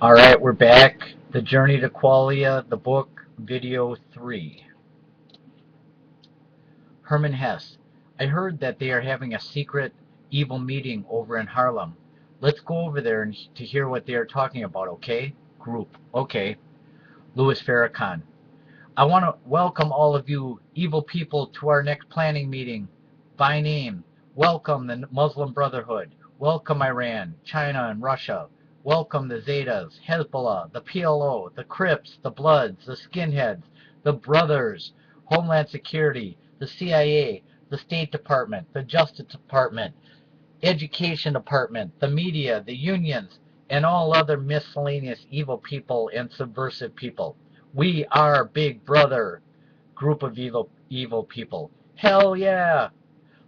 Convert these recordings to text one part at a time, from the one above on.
All right, we're back. The Journey to Qualia, the book, video 3. Herman Hesse. I heard that they are having a secret evil meeting over in Harlem. Let's go over there to hear what they are talking about, okay? Group. Okay. Louis Farrakhan. I want to welcome all of you evil people to our next planning meeting. By name, welcome the Muslim Brotherhood. Welcome Iran, China, and Russia. Welcome the Zetas, Hezbollah, the PLO, the Crips, the Bloods, the Skinheads, the Brothers, Homeland Security, the CIA, the State Department, the Justice Department, Education Department, the media, the unions, and all other miscellaneous evil people and subversive people. We are Big Brother, group of evil people. Hell yeah!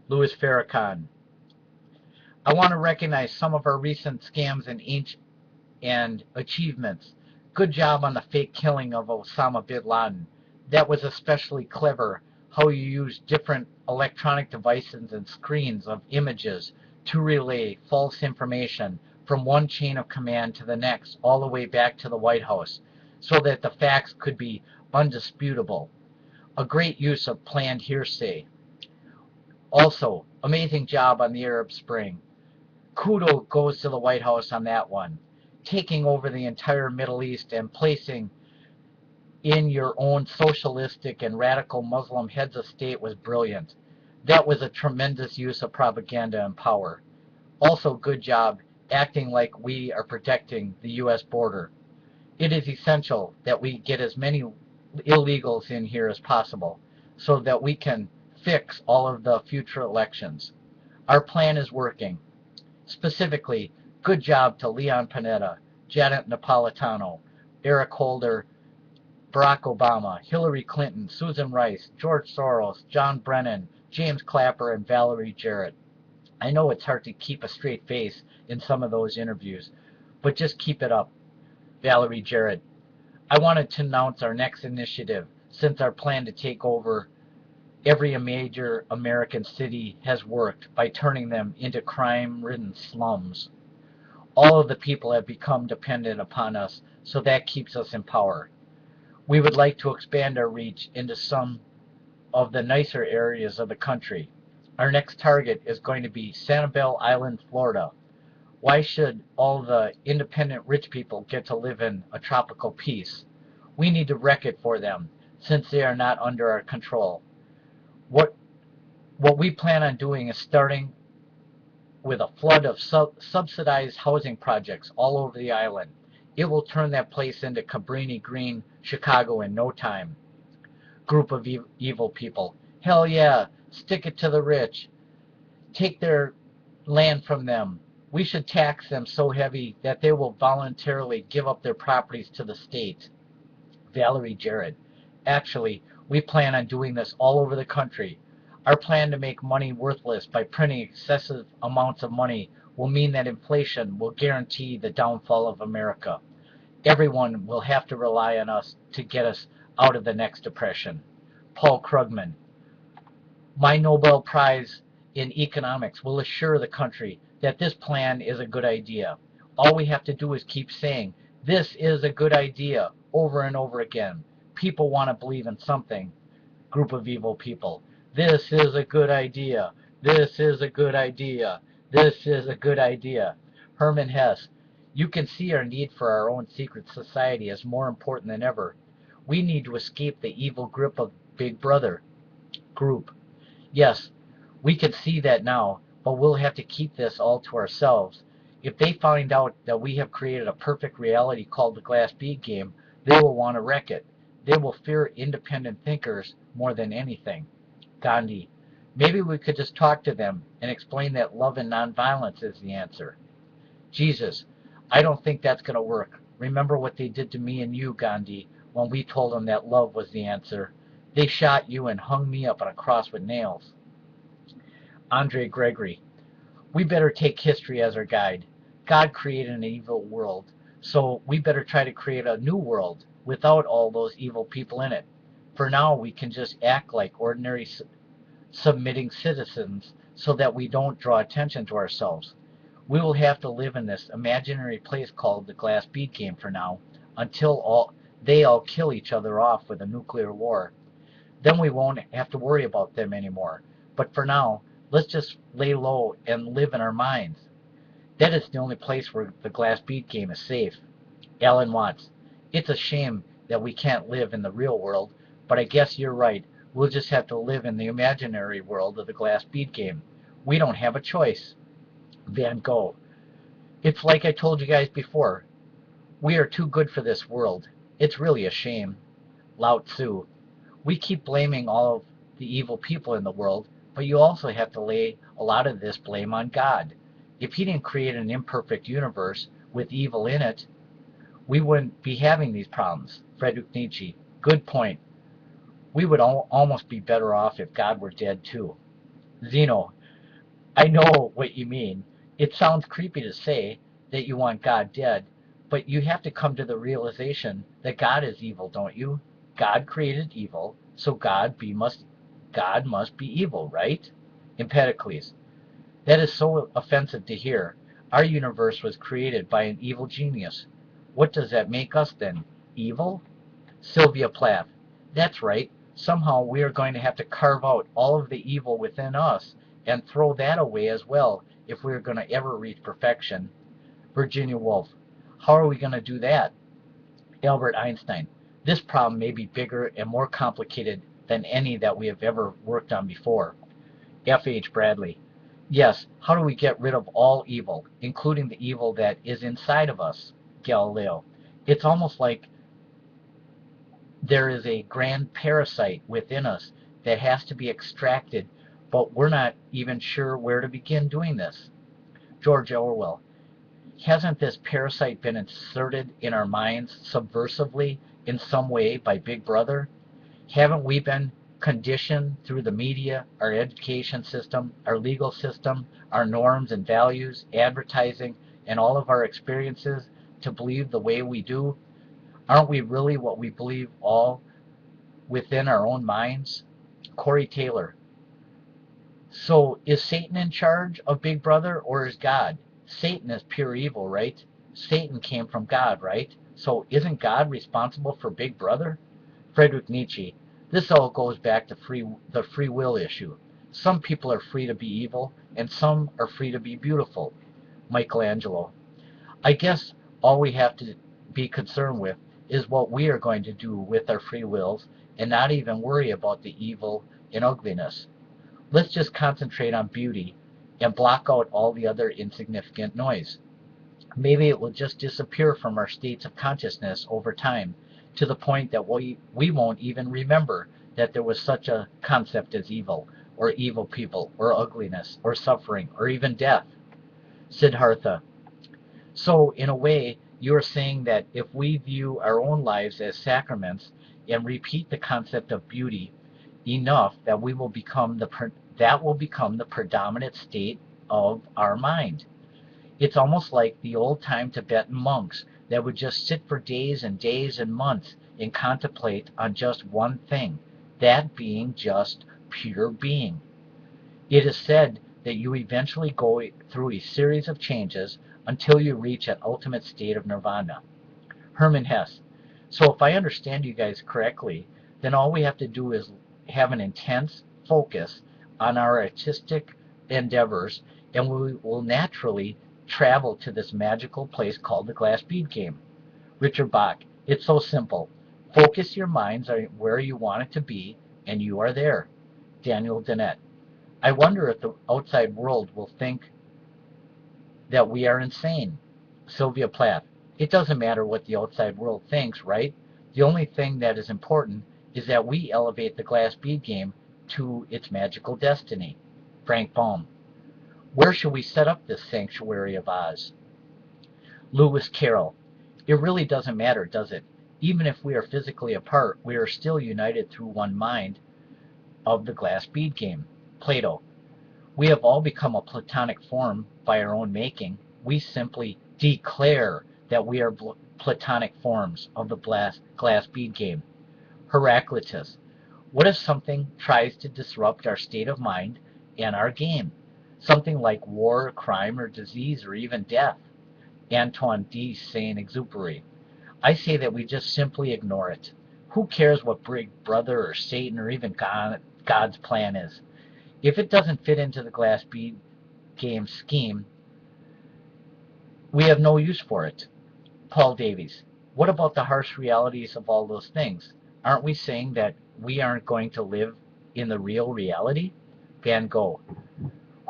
Louis Farrakhan. I want to recognize some of our recent scams and achievements. Good job on the fake killing of Osama bin Laden. That was especially clever, how you used different electronic devices and screens of images to relay false information from one chain of command to the next, all the way back to the White House, so that the facts could be undisputable. A great use of planned hearsay. Also, amazing job on the Arab Spring. Kudos goes to the White House on that one. Taking over the entire Middle East and placing in your own socialistic and radical Muslim heads of state was brilliant. That was a tremendous use of propaganda and power. Also, good job acting like we are protecting the U.S. border. It is essential that we get as many illegals in here as possible so that we can fix all of the future elections. Our plan is working. Specifically, good job to Leon Panetta, Janet Napolitano, Eric Holder, Barack Obama, Hillary Clinton, Susan Rice, George Soros, John Brennan, James Clapper, and Valerie Jarrett. I know it's hard to keep a straight face in some of those interviews, but just keep it up. Valerie Jarrett. I wanted to announce our next initiative since our plan to take over every major American city has worked by turning them into crime-ridden slums. All of the people have become dependent upon us, so that keeps us in power. We would like to expand our reach into some of the nicer areas of the country. Our next target is going to be Sanibel Island, Florida. Why should all the independent rich people get to live in a tropical peace? We need to wreck it for them, since they are not under our control. What we plan on doing is starting with a flood of subsidized housing projects all over the island. It will turn that place into Cabrini Green, Chicago in no time. Group of evil people. Hell yeah, stick it to the rich. Take their land from them. We should tax them so heavy that they will voluntarily give up their properties to the state. Valerie Jarrett. Actually, we plan on doing this all over the country. Our plan to make money worthless by printing excessive amounts of money will mean that inflation will guarantee the downfall of America. Everyone will have to rely on us to get us out of the next depression. Paul Krugman. My Nobel Prize in Economics will assure the country that this plan is a good idea. All we have to do is keep saying, this is a good idea, over and over again. People want to believe in something. Group of evil people. This is a good idea. This is a good idea. This is a good idea. Herman Hesse. You can see our need for our own secret society as more important than ever. We need to escape the evil grip of Big Brother. Group. Yes, we can see that now, but we'll have to keep this all to ourselves. If they find out that we have created a perfect reality called the Glass Bead game, they will want to wreck it. They will fear independent thinkers more than anything. Gandhi. Maybe we could just talk to them and explain that love and nonviolence is the answer. Jesus. I don't think that's going to work. Remember what they did to me and you, Gandhi, when we told them that love was the answer. They shot you and hung me up on a cross with nails. Andre Gregory. We better take history as our guide. God created an evil world, so we better try to create a new world without all those evil people in it. For now, we can just act like ordinary submitting citizens so that we don't draw attention to ourselves. We will have to live in this imaginary place called the glass bead game for now, until they all kill each other off with a nuclear war. Then we won't have to worry about them anymore. But for now, let's just lay low and live in our minds. That is the only place where the glass bead game is safe. Alan Watts. It's a shame that we can't live in the real world, but I guess you're right. We'll just have to live in the imaginary world of the glass bead game. We don't have a choice. Van Gogh. It's like I told you guys before. We are too good for this world. It's really a shame. Lao Tzu. We keep blaming all of the evil people in the world, but you also have to lay a lot of this blame on God. If He didn't create an imperfect universe with evil in it, we wouldn't be having these problems. Friedrich Nietzsche. Good point. We would almost be better off if God were dead too. Zeno. I know what you mean. It sounds creepy to say that you want God dead, but you have to come to the realization that God is evil, don't you? God created evil, so God must be evil, right? Empedocles. That is so offensive to hear. Our universe was created by an evil genius. What does that make us then? Evil? Sylvia Plath. That's right. Somehow we are going to have to carve out all of the evil within us and throw that away as well if we're going to ever reach perfection. Virginia Woolf. How are we going to do that? Albert Einstein. This problem may be bigger and more complicated than any that we have ever worked on before. F. H. Bradley. Yes, how do we get rid of all evil, including the evil that is inside of us? Galileo. It's almost like there is a grand parasite within us that has to be extracted, but we're not even sure where to begin doing this. George Orwell. Hasn't this parasite been inserted in our minds subversively in some way by Big Brother? Haven't we been conditioned through the media, our education system, our legal system, our norms and values, advertising, and all of our experiences to believe the way we do? Aren't we really what we believe all within our own minds? Corey Taylor. So is Satan in charge of Big Brother or is God? Satan is pure evil, right? Satan came from God, right? So isn't God responsible for Big Brother? Friedrich Nietzsche. This all goes back to the free will issue. Some people are free to be evil and some are free to be beautiful. Michelangelo. I guess all we have to be concerned with is what we are going to do with our free wills and not even worry about the evil and ugliness. Let's just concentrate on beauty and block out all the other insignificant noise. Maybe it will just disappear from our states of consciousness over time to the point that we won't even remember that there was such a concept as evil, or evil people, or ugliness, or suffering, or even death. Siddhartha. So, in a way, you are saying that if we view our own lives as sacraments and repeat the concept of beauty enough, that will become the predominant state of our mind. It's almost like the old-time Tibetan monks that would just sit for days and days and months and contemplate on just one thing, that being just pure being. It is said that you eventually go through a series of changes until you reach an ultimate state of nirvana. Hermann Hesse. So if I understand you guys correctly, then all we have to do is have an intense focus on our artistic endeavors, and we will naturally travel to this magical place called the glass bead game. Richard Bach. It's so simple. Focus your minds on where you want it to be, and you are there. Daniel Dennett. I wonder if the outside world will think that we are insane. Sylvia Plath. It doesn't matter what the outside world thinks, right? The only thing that is important is that we elevate the glass bead game to its magical destiny. Frank Baum. Where should we set up this sanctuary of Oz? Lewis Carroll. It really doesn't matter, does it? Even if we are physically apart, we are still united through one mind of the glass bead game. Plato. We have all become a platonic form by our own making. We simply declare that we are platonic forms of the glass bead game. Heraclitus. What if something tries to disrupt our state of mind and our game? Something like war, crime, or disease, or even death. Antoine de Saint-Exupéry. I say that we just simply ignore it. Who cares what Big Brother or Satan or even God's plan is? If it doesn't fit into the glass bead game scheme, we have no use for it. Paul Davies. What about the harsh realities of all those things? Aren't we saying that we aren't going to live in the real reality? Van Gogh.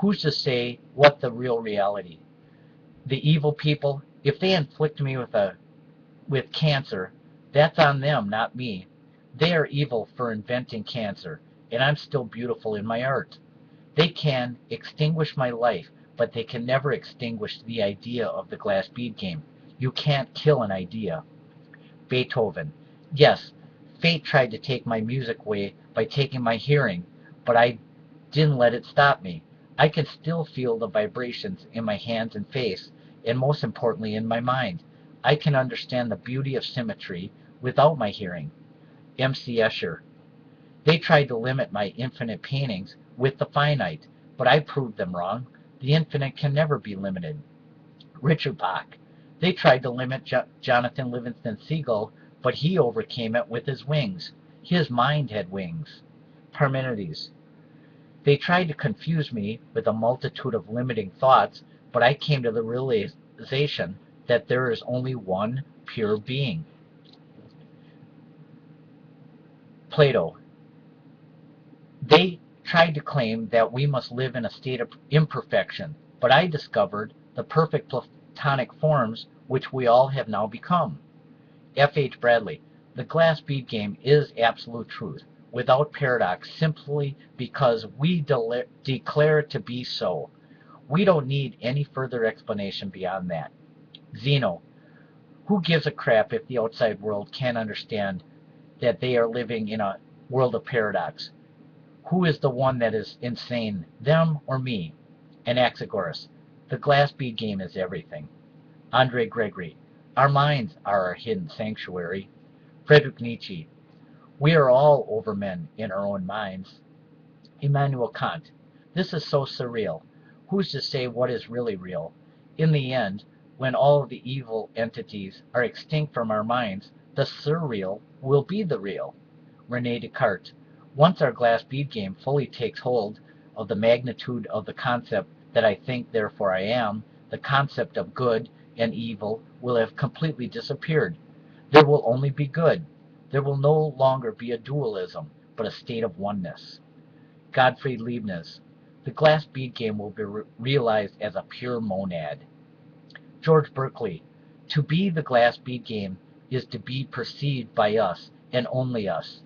Who's to say what the real reality? The evil people, if they inflict me with cancer, that's on them, not me. They are evil for inventing cancer, and I'm still beautiful in my art. They can extinguish my life, but they can never extinguish the idea of the glass bead game. You can't kill an idea. Beethoven. Yes, fate tried to take my music away by taking my hearing, but I didn't let it stop me. I can still feel the vibrations in my hands and face, and most importantly in my mind. I can understand the beauty of symmetry without my hearing. M.C. Escher. They tried to limit my infinite paintings with the finite, but I proved them wrong. The infinite can never be limited. Richard Bach. They tried to limit Jonathan Livingston Seagull, but he overcame it with his wings. His mind had wings. Parmenides. They tried to confuse me with a multitude of limiting thoughts, but I came to the realization that there is only one pure being. Plato. They tried to claim that we must live in a state of imperfection, but I discovered the perfect Platonic forms which we all have now become. F. H. Bradley. The glass bead game is absolute truth, without paradox, simply because we declare it to be so. We don't need any further explanation beyond that. Zeno. Who gives a crap if the outside world can't understand that they are living in a world of paradox? Who is the one that is insane, them or me? Anaxagoras. The glass bead game is everything. Andre Gregory. Our minds are our hidden sanctuary. Friedrich Nietzsche. We are all overmen in our own minds. Immanuel Kant. This is so surreal. Who's to say what is really real? In the end, when all of the evil entities are extinct from our minds, the surreal will be the real. Rene Descartes. Once our glass bead game fully takes hold of the magnitude of the concept that I think, therefore I am, the concept of good and evil will have completely disappeared. There will only be good. There will no longer be a dualism, but a state of oneness. Gottfried Leibniz. The glass bead game will be realized as a pure monad. George Berkeley. To be the glass bead game is to be perceived by us and only us.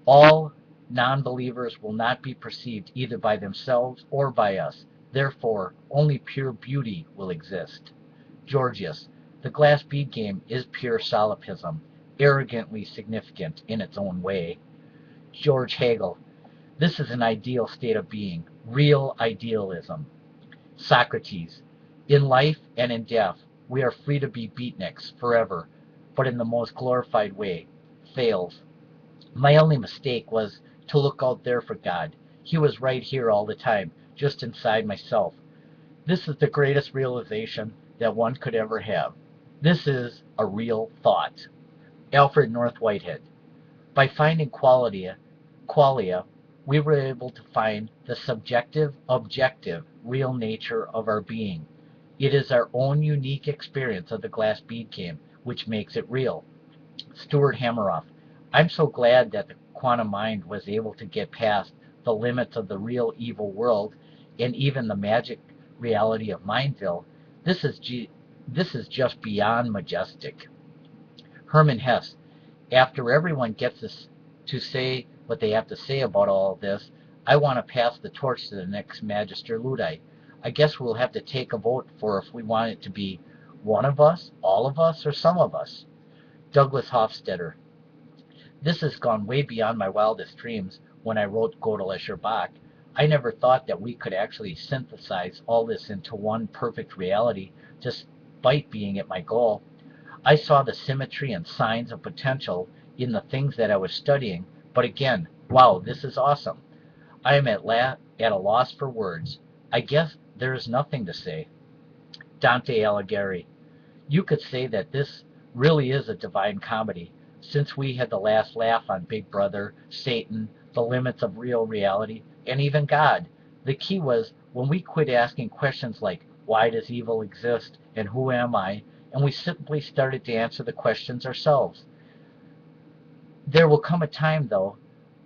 All non-believers will not be perceived either by themselves or by us. Therefore, only pure beauty will exist. Georgius. The glass bead game is pure solipsism, arrogantly significant in its own way. George Hegel. This is an ideal state of being, real idealism. Socrates. In life and in death, we are free to be beatniks forever, but in the most glorified way. Thales. My only mistake was to look out there for God. He was right here all the time, just inside myself. This is the greatest realization that one could ever have. This is a real thought. Alfred North Whitehead. By finding Qualia, we were able to find the subjective, objective, real nature of our being. It is our own unique experience of the glass bead game which makes it real. Stuart Hameroff. I'm so glad that the quantum mind was able to get past the limits of the real evil world and even the magic reality of Mindville. This is just beyond majestic. Hermann Hesse. After everyone gets to say what they have to say about all of this, I want to pass the torch to the next Magister Ludi. I guess we'll have to take a vote for if we want it to be one of us, all of us, or some of us. Douglas Hofstadter. This has gone way beyond my wildest dreams when I wrote Gödel, Escher, Bach. I never thought that we could actually synthesize all this into one perfect reality, despite being at my goal. I saw the symmetry and signs of potential in the things that I was studying, but again, wow, this is awesome. I am at a loss for words. I guess there is nothing to say. Dante Alighieri. You could say that this really is a divine comedy, since we had the last laugh on Big Brother, Satan, the limits of real reality, and even God. The key was when we quit asking questions like, why does evil exist and who am I? And we simply started to answer the questions ourselves. There will come a time, though,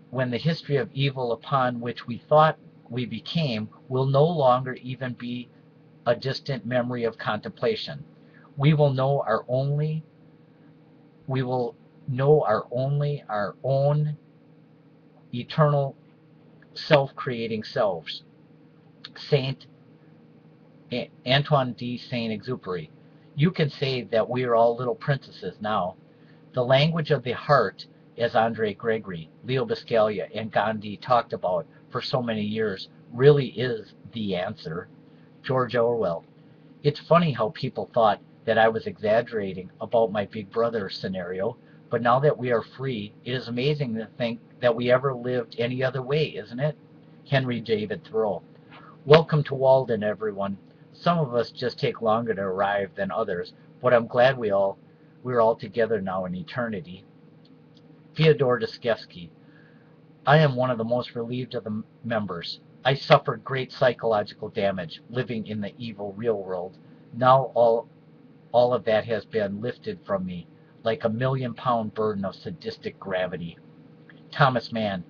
when the history of evil upon which we thought we became will no longer even be a distant memory of contemplation. We will know our only we will know our own eternal self-creating selves. Saint Antoine de Saint-Exupéry. You can say that we are all little princesses now. The language of the heart, as Andre Gregory, Leo Buscaglia, and Gandhi talked about for so many years, really is the answer. George Orwell. It's funny how people thought that I was exaggerating about my Big Brother scenario, but now that we are free, it is amazing to think that we ever lived any other way, isn't it? Henry David Thoreau. Welcome to Walden, everyone. Some of us just take longer to arrive than others, but I'm glad we're all together now in eternity. Fyodor Dostoevsky. I am one of the most relieved of the members. I suffered great psychological damage living in the evil real world. Now all of that has been lifted from me, like a million-pound burden of sadistic gravity. Thomas Mann.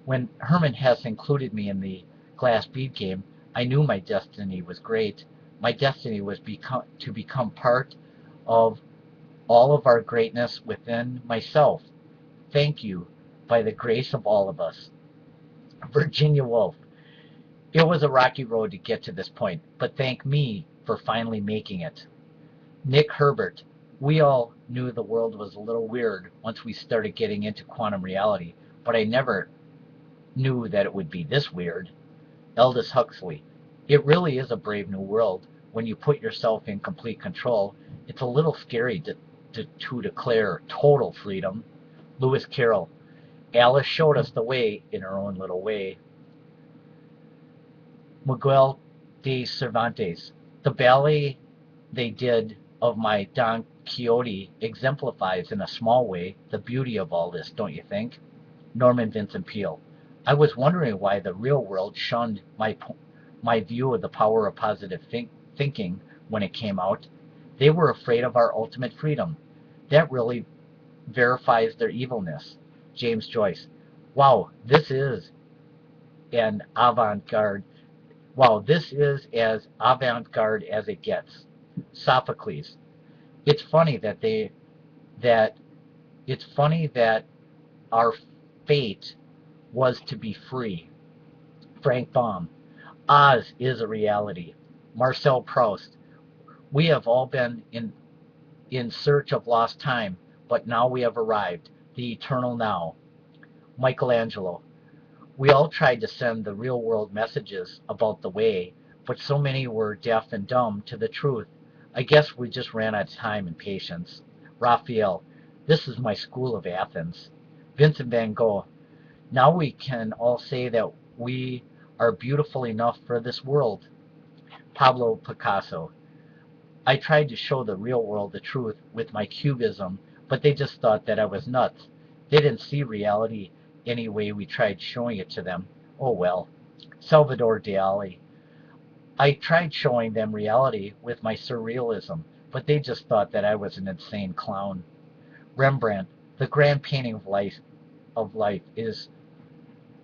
When Herman Hesse included me in the glass bead game, I knew my destiny was great. My destiny was to become part of all of our greatness within myself. Thank you, by the grace of all of us. Virginia Woolf. It was a rocky road to get to this point, but thank me for finally making it. Nick Herbert. We all knew the world was a little weird once we started getting into quantum reality, but I never knew that it would be this weird. Aldous Huxley. It really is a brave new world when you put yourself in complete control. It's a little scary to declare total freedom. Lewis Carroll. Alice showed us the way in her own little way. Miguel de Cervantes. The ballet they did of my Don Quixote exemplifies in a small way the beauty of all this, don't you think? Norman Vincent Peale. I was wondering why the real world shunned my view of the power of positive thinking when it came out. They were afraid of our ultimate freedom. That really verifies their evilness. James Joyce. Wow, this is an avant-garde. Wow, this is as avant-garde as it gets. Sophocles. It's funny that it's funny that our fate was to be free. Frank Baum. Oz is a reality. Marcel Proust. We have all been in search of lost time, but now we have arrived. The eternal now. Michelangelo. We all tried to send the real world messages about the way, but so many were deaf and dumb to the truth. I guess we just ran out of time and patience. Raphael. This is my school of Athens. Vincent van Gogh. Now we can all say that we are beautiful enough for this world. Pablo Picasso. I tried to show the real world the truth with my cubism, but they just thought that I was nuts. They didn't see reality any way we tried showing it to them. Oh well. Salvador Dali. I tried showing them reality with my surrealism, but they just thought that I was an insane clown. Rembrandt. The grand painting of life is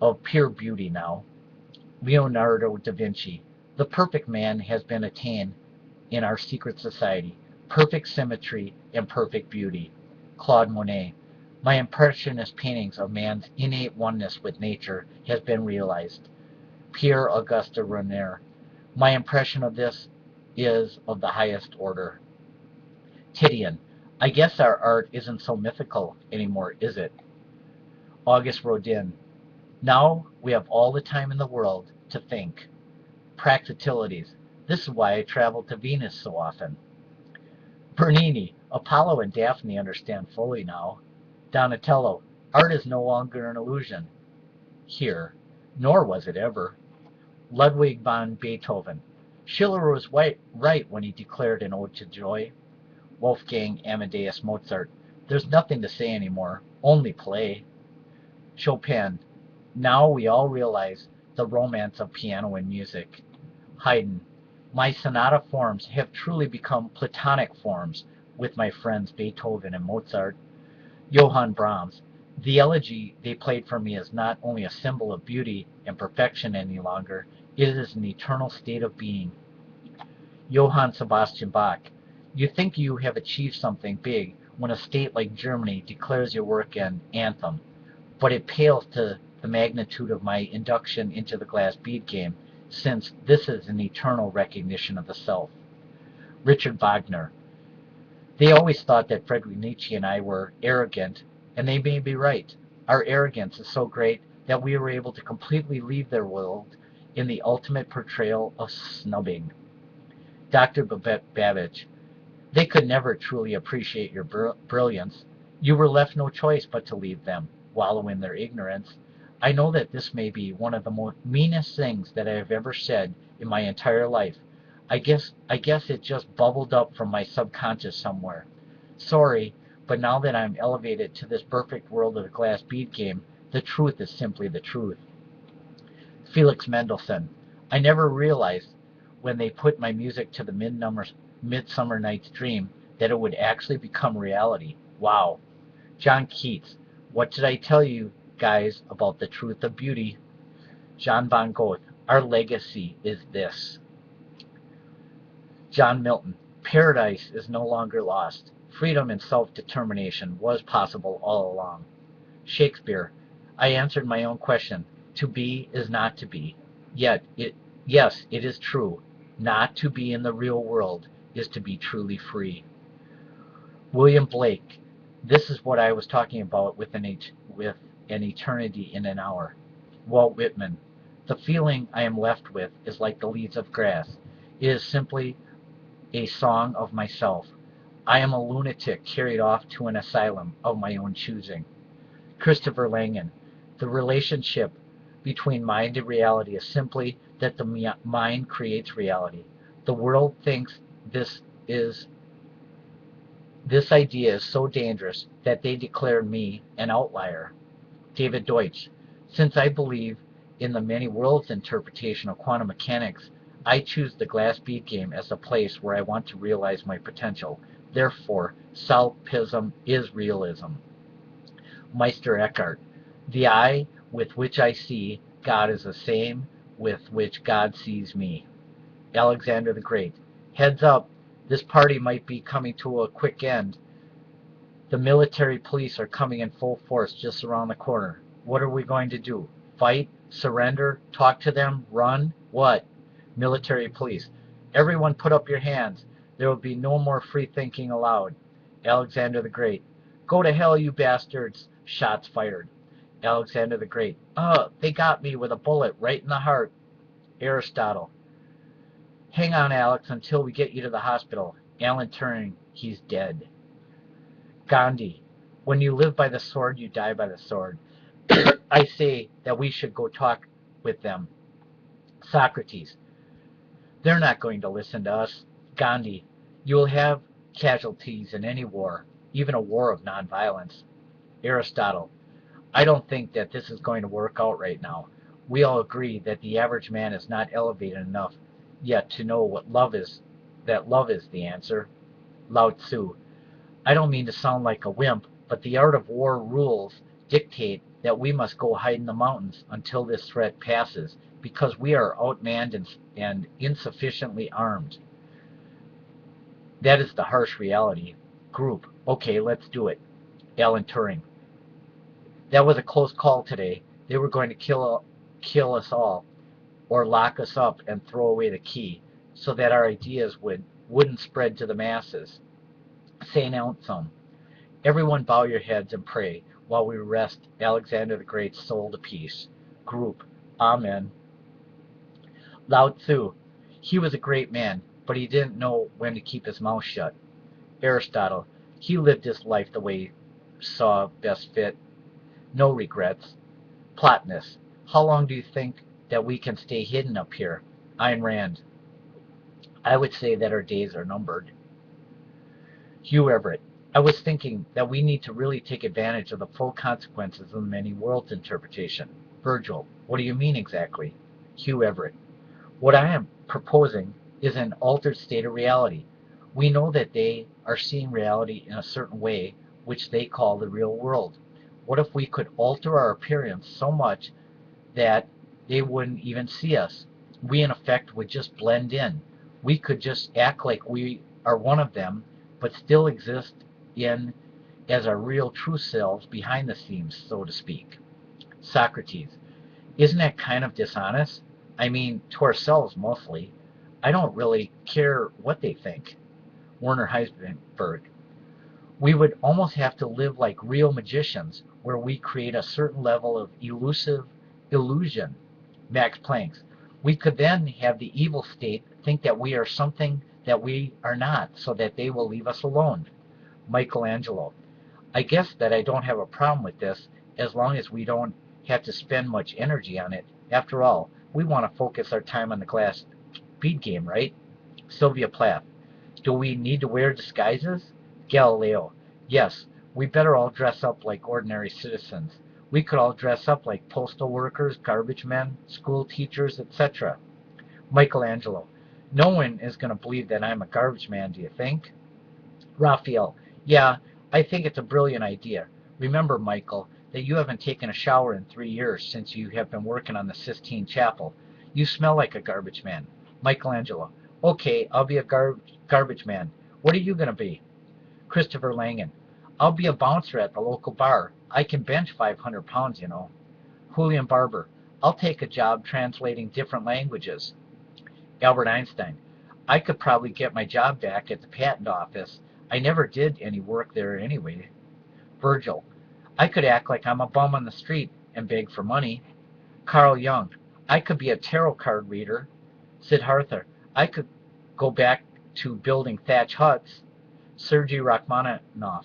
of pure beauty now. Leonardo da Vinci. The perfect man has been attained in our secret society. Perfect symmetry and perfect beauty. Claude Monet. My impressionist paintings of man's innate oneness with nature has been realized. Pierre Auguste Renoir. My impression of this is of the highest order. Titian. I guess our art isn't so mythical anymore, is it? Auguste Rodin. Now we have all the time in the world to think. Practicalities. This is why I travel to Venus so often. Bernini. Apollo and Daphne understand fully now. Donatello. Art is no longer an illusion. Here. Nor was it ever. Ludwig van Beethoven. Schiller was right when he declared an ode to joy. Wolfgang Amadeus Mozart. There's nothing to say anymore, only play. Chopin. Now we all realize the romance of piano and music. Haydn. My sonata forms have truly become platonic forms with my friends Beethoven and Mozart. Johann Brahms. The elegy they played for me is not only a symbol of beauty and perfection any longer, it is an eternal state of being. Johann Sebastian Bach. You think you have achieved something big when a state like Germany declares your work an anthem, but it pales to the magnitude of my induction into the glass bead game, since this is an eternal recognition of the self. Richard Wagner. They always thought that Friedrich Nietzsche and I were arrogant, and they may be right. Our arrogance is so great that we are able to completely leave their world in the ultimate portrayal of snubbing. Dr. Babbage. They could never truly appreciate your brilliance. You were left no choice but to leave them, wallow in their ignorance. I know that this may be one of the meanest things that I have ever said in my entire life. I guess it just bubbled up from my subconscious somewhere. Sorry, but now that I'm elevated to this perfect world of the glass bead game, the truth is simply the truth. Felix Mendelssohn. I never realized when they put my music to the Midsummer Night's Dream that it would actually become reality. Wow. John Keats. What did I tell you guys about the truth of beauty? John von Goethe. Our legacy is this. John Milton. Paradise is no longer lost. Freedom and self-determination was possible all along. Shakespeare. I answered my own question. To be is not to be. Yes, it is true. Not to be in the real world is to be truly free. William Blake. This is what I was talking about with an eternity in an hour. Walt Whitman. The feeling I am left with is like the leaves of grass. It is simply a song of myself. I am a lunatic carried off to an asylum of my own choosing. Christopher Langan. The relationship between mind and reality is simply that the mind creates reality. The world thinks this idea is so dangerous that they declare me an outlier. David Deutsch. Since I believe in the many worlds interpretation of quantum mechanics, I choose the glass bead game as a place where I want to realize my potential. Therefore, solipsism is realism. Meister Eckhart. The eye with which I see God is the same with which God sees me. Alexander the Great. Heads up, this party might be coming to a quick end. The military police are coming in full force just around the corner. What are we going to do? Fight? Surrender? Talk to them? Run? What? Military police. Everyone put up your hands. There will be no more free thinking allowed. Alexander the Great. Go to hell, you bastards. Shots fired. Alexander the Great. They got me with a bullet right in the heart. Aristotle. Hang on, Alex, until we get you to the hospital. Alan Turing, he's dead. Gandhi. When you live by the sword, you die by the sword. I say that we should go talk with them. Socrates. They're not going to listen to us. Gandhi. You will have casualties in any war, even a war of nonviolence. Aristotle. I don't think that this is going to work out right now. We all agree that the average man is not elevated enough yet to know what love is, that love is the answer. Lao Tzu. I don't mean to sound like a wimp, but the art of war rules dictate that we must go hide in the mountains until this threat passes, because we are outmanned and insufficiently armed. That is the harsh reality. Group. Okay, let's do it. Alan Turing. That was a close call today. They were going to kill us all, or lock us up and throw away the key, so that our ideas wouldn't spread to the masses. St. Anselm. Everyone bow your heads and pray while we rest Alexander the Great's soul to peace. Group. Amen. Lao Tzu. He was a great man, but he didn't know when to keep his mouth shut. Aristotle. He lived his life the way he saw best fit. No regrets. Plotinus. How long do you think that we can stay hidden up here. Ayn Rand. I would say that our days are numbered. Hugh Everett. I was thinking that we need to really take advantage of the full consequences of the many worlds interpretation. Virgil. What do you mean exactly? Hugh Everett. What I am proposing is an altered state of reality. We know that they are seeing reality in a certain way, which they call the real world. What if we could alter our appearance so much that they wouldn't even see us? We, in effect, would just blend in. We could just act like we are one of them, but still exist in as our real true selves behind the scenes, so to speak. Socrates. Isn't that kind of dishonest? I mean, to ourselves mostly. I don't really care what they think. Werner Heisenberg. We would almost have to live like real magicians, where we create a certain level of elusive illusion. Max Planck. We could then have the evil state think that we are something that we are not, so that they will leave us alone. Michelangelo. I guess that I don't have a problem with this, as long as we don't have to spend much energy on it. After all, we want to focus our time on the glass bead game, right? Sylvia Plath. Do we need to wear disguises? Galileo. Yes, we better all dress up like ordinary citizens. We could all dress up like postal workers, garbage men, school teachers, etc. Michelangelo. No one is going to believe that I'm a garbage man, do you think? Raphael. Yeah, I think it's a brilliant idea. Remember, Michael, that you haven't taken a shower in 3 years since you have been working on the Sistine Chapel. You smell like a garbage man. Michelangelo. Okay, I'll be a garbage man. What are you going to be? Christopher Langan. I'll be a bouncer at the local bar. I can bench 500 pounds, you know. Julian Barber. I'll take a job translating different languages. Albert Einstein. I could probably get my job back at the patent office. I never did any work there anyway. Virgil. I could act like I'm a bum on the street and beg for money. Carl Jung. I could be a tarot card reader. Siddhartha. I could go back to building thatch huts. Sergei Rachmaninoff.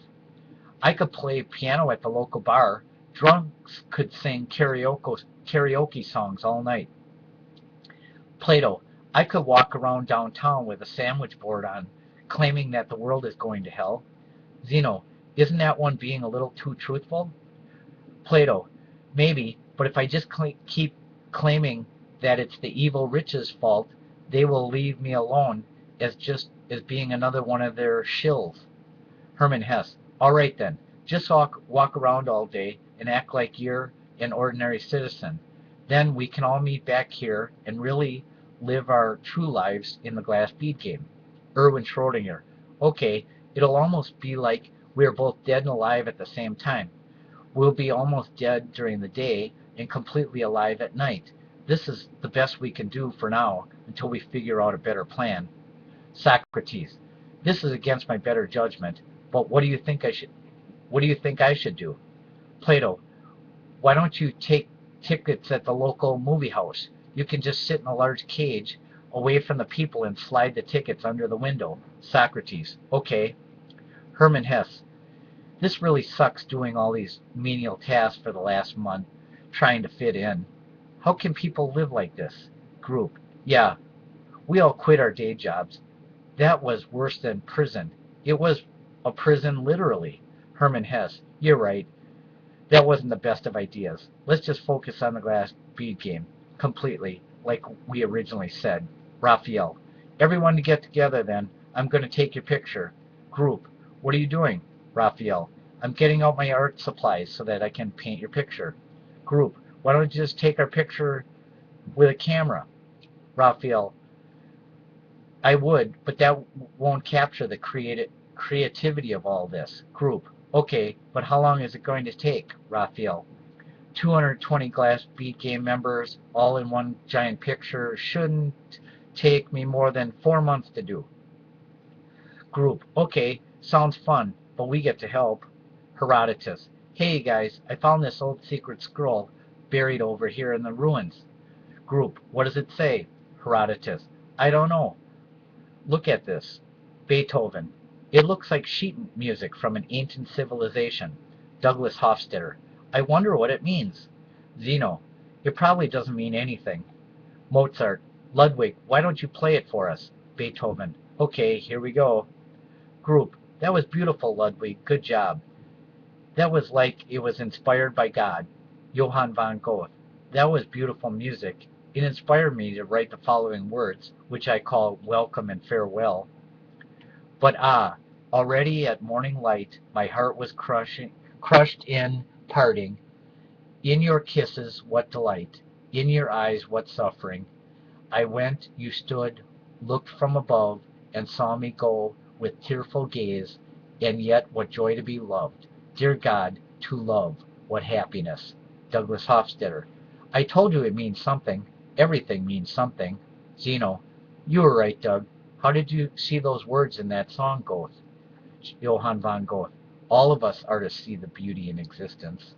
I could play piano at the local bar. Drunks could sing karaoke songs all night. Plato. I could walk around downtown with a sandwich board on, claiming that the world is going to hell. Zeno. Isn't that one being a little too truthful? Plato. Maybe, but if I just keep claiming that it's the evil rich's fault, they will leave me alone as just as being another one of their shills. Hermann Hesse. All right then, just walk around all day and act like you're an ordinary citizen. Then we can all meet back here and really live our true lives in the glass bead game. Erwin Schrödinger. Okay, it'll almost be like we're both dead and alive at the same time. We'll be almost dead during the day and completely alive at night. This is the best we can do for now until we figure out a better plan. Socrates. This is against my better judgment, but what do you think I should do? Plato. Why don't you take tickets at the local movie house? You can just sit in a large cage away from the people and slide the tickets under the window. Socrates. Okay. Hermann Hesse. This really sucks doing all these menial tasks for the last month, trying to fit in. How can people live like this? Group. Yeah, we all quit our day jobs. That was worse than prison. It was a prison literally. Hermann Hesse. You're right. That wasn't the best of ideas. Let's just focus on the glass bead game. Completely, like we originally said. Raphael. Everyone to get together then. I'm going to take your picture. Group. What are you doing? Raphael. I'm getting out my art supplies so that I can paint your picture. Group. Why don't you just take our picture with a camera? Raphael. I would, but that won't capture the creativity of all this. Group. Okay, but how long is it going to take? Raphael. 220 glass bead game members, all in one giant picture, shouldn't take me more than 4 months to do. Group. Okay, sounds fun, but we get to help. Herodotus. Hey guys, I found this old secret scroll buried over here in the ruins. Group. What does it say? Herodotus. I don't know. Look at this. Beethoven. It looks like sheet music from an ancient civilization. Douglas Hofstadter. I wonder what it means. Zeno. It probably doesn't mean anything. Mozart. Ludwig, why don't you play it for us? Beethoven. Okay, here we go. Group. That was beautiful, Ludwig. Good job. That was like it was inspired by God. Johann von Goethe. That was beautiful music. It inspired me to write the following words, which I call Welcome and Farewell. But already at morning light, my heart was crushed in parting. In your kisses, what delight! In your eyes, what suffering! I went, you stood, looked from above, and saw me go with tearful gaze, and yet what joy to be loved! Dear God, to love, what happiness! Douglas Hofstadter. I told you it means something. Everything means something. Zeno. You were right, Doug. How did you see those words in that song, Goethe? Johann von Goethe. All of us are to see the beauty in existence.